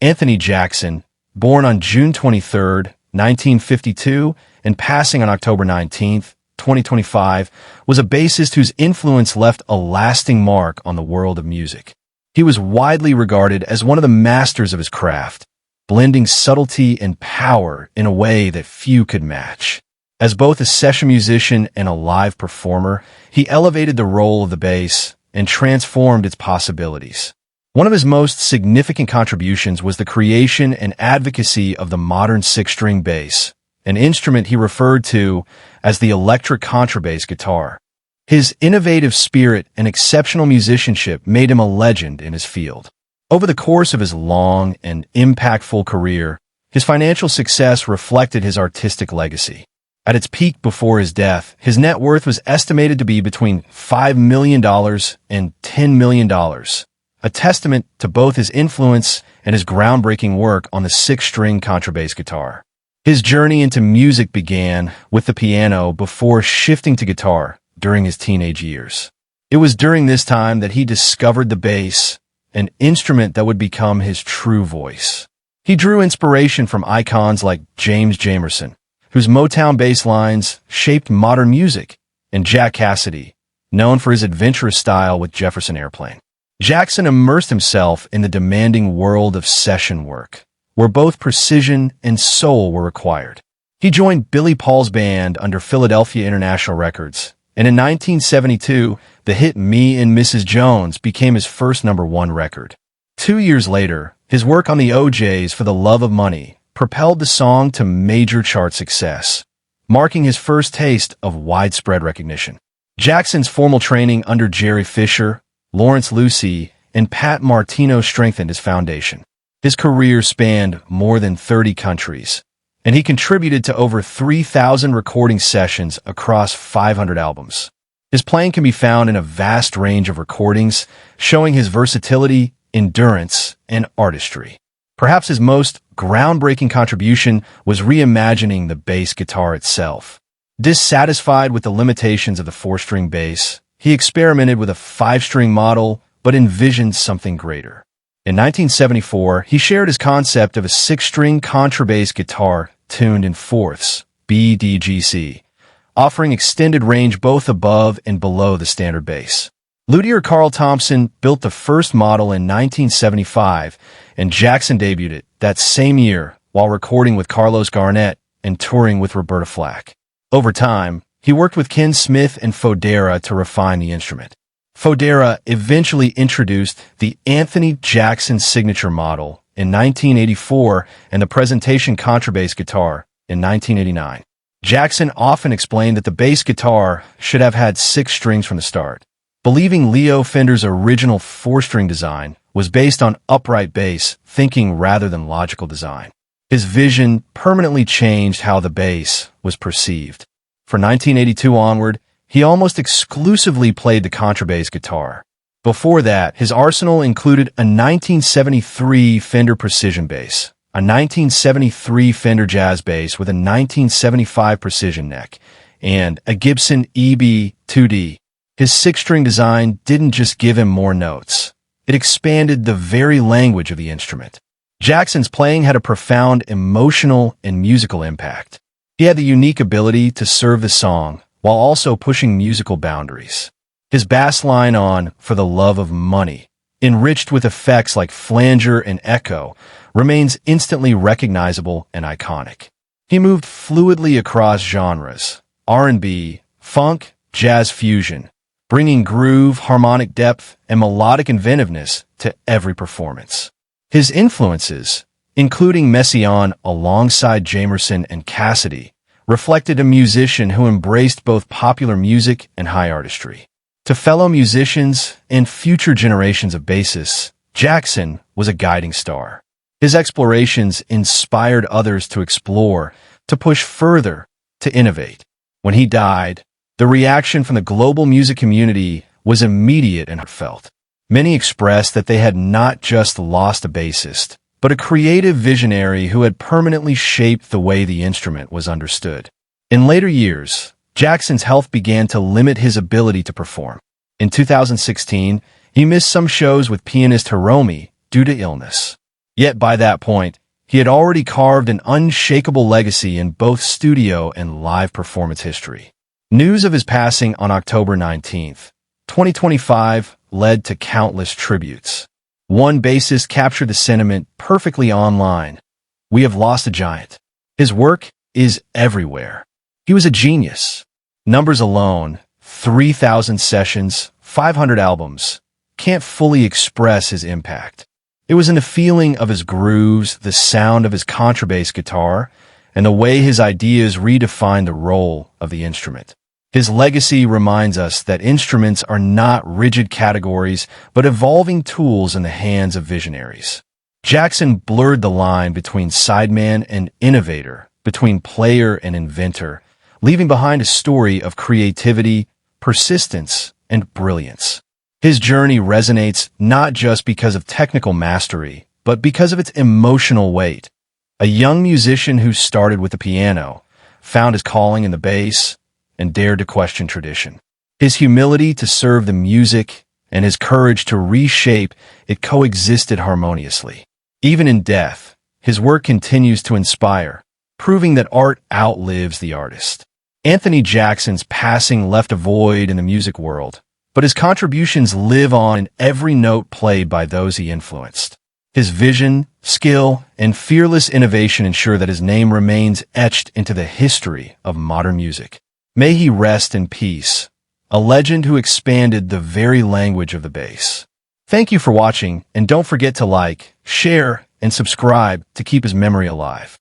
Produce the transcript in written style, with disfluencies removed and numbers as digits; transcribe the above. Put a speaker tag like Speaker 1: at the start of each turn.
Speaker 1: Anthony Jackson, born on June 23, 1952, and passing on October 19, 2025, was a bassist whose influence left a lasting mark on the world of music. He was widely regarded as one of the masters of his craft, blending subtlety and power in a way that few could match. As both a session musician and a live performer, he elevated the role of the bass and transformed its possibilities. One of his most significant contributions was the creation and advocacy of the modern six-string bass, an instrument he referred to as the electric contrabass guitar. His innovative spirit and exceptional musicianship made him a legend in his field. Over the course of his long and impactful career, his financial success reflected his artistic legacy. At its peak before his death, his net worth was estimated to be between $5 million and $10 million, a testament to both his influence and his groundbreaking work on the six-string contrabass guitar. His journey into music began with the piano before shifting to guitar during his teenage years. It was during this time that he discovered the bass, an instrument that would become his true voice. He drew inspiration from icons like James Jamerson, whose Motown bass lines shaped modern music, and Jack Cassidy, known for his adventurous style with Jefferson Airplane. Jackson immersed himself in the demanding world of session work, where both precision and soul were required. He joined Billy Paul's band under Philadelphia International Records, and in 1972, the hit Me and Mrs. Jones became his first #1 record. 2 years later, his work on the OJ's For the Love of Money propelled the song to major chart success, marking his first taste of widespread recognition. Jackson's formal training under Jerry Fisher, Lawrence Lucy, and Pat Martino strengthened his foundation. His career spanned more than 30 countries, and he contributed to over 3,000 recording sessions across 500 albums. His playing can be found in a vast range of recordings, showing his versatility, endurance, and artistry. Perhaps his most groundbreaking contribution was reimagining the bass guitar itself. Dissatisfied with the limitations of the four-string bass, he experimented with a five-string model, but envisioned something greater. In 1974, he shared his concept of a six-string contrabass guitar tuned in fourths, BDGC, offering extended range both above and below the standard bass. Luthier Carl Thompson built the first model in 1975, and Jackson debuted it that same year while recording with Carlos Garnett and touring with Roberta Flack. Over time, he worked with Ken Smith and Fodera to refine the instrument. Fodera eventually introduced the Anthony Jackson signature model in 1984 and the presentation contrabass guitar in 1989. Jackson often explained that the bass guitar should have had 6 strings from the start, believing Leo Fender's original 4-string design was based on upright bass thinking rather than logical design. His vision permanently changed how the bass was perceived. From 1982 onward, he almost exclusively played the contrabass guitar. Before that, his arsenal included a 1973 Fender Precision bass, a 1973 Fender Jazz bass with a 1975 Precision neck, and a Gibson EB-2D. His 6-string design didn't just give him more notes. It expanded the very language of the instrument. Jackson's playing had a profound emotional and musical impact. He had the unique ability to serve the song while also pushing musical boundaries. His bass line on For the Love of Money, enriched with effects like flanger and echo, remains instantly recognizable and iconic. He moved fluidly across genres, R&B, funk, jazz fusion, bringing groove, harmonic depth, and melodic inventiveness to every performance. His influences, including Messiaen alongside Jamerson and Cassidy, reflected a musician who embraced both popular music and high artistry. To fellow musicians and future generations of bassists, Jackson was a guiding star. His explorations inspired others to explore, to push further, to innovate. When he died, the reaction from the global music community was immediate and heartfelt. Many expressed that they had not just lost a bassist, but a creative visionary who had permanently shaped the way the instrument was understood. In later years, Jackson's health began to limit his ability to perform. In 2016, he missed some shows with pianist Hiromi due to illness. Yet by that point, he had already carved an unshakable legacy in both studio and live performance history. News of his passing on October 19th, 2025 led to countless tributes. One bassist captured the sentiment perfectly online. We have lost a giant. His work is everywhere. He was a genius. Numbers alone, 3,000 sessions, 500 albums, can't fully express his impact. It was in the feeling of his grooves, the sound of his contrabass guitar, and the way his ideas redefined the role of the instrument. His legacy reminds us that instruments are not rigid categories, but evolving tools in the hands of visionaries. Jackson blurred the line between sideman and innovator, between player and inventor, leaving behind a story of creativity, persistence, and brilliance. His journey resonates not just because of technical mastery, but because of its emotional weight. A young musician who started with the piano, found his calling in the bass, and dared to question tradition. His humility to serve the music and his courage to reshape it coexisted harmoniously. Even in death, his work continues to inspire, proving that art outlives the artist. Anthony Jackson's passing left a void in the music world, but his contributions live on in every note played by those he influenced. His vision, skill, and fearless innovation ensure that his name remains etched into the history of modern music. May he rest in peace, a legend who expanded the very language of the bass. Thank you for watching, and don't forget to like, share, and subscribe to keep his memory alive.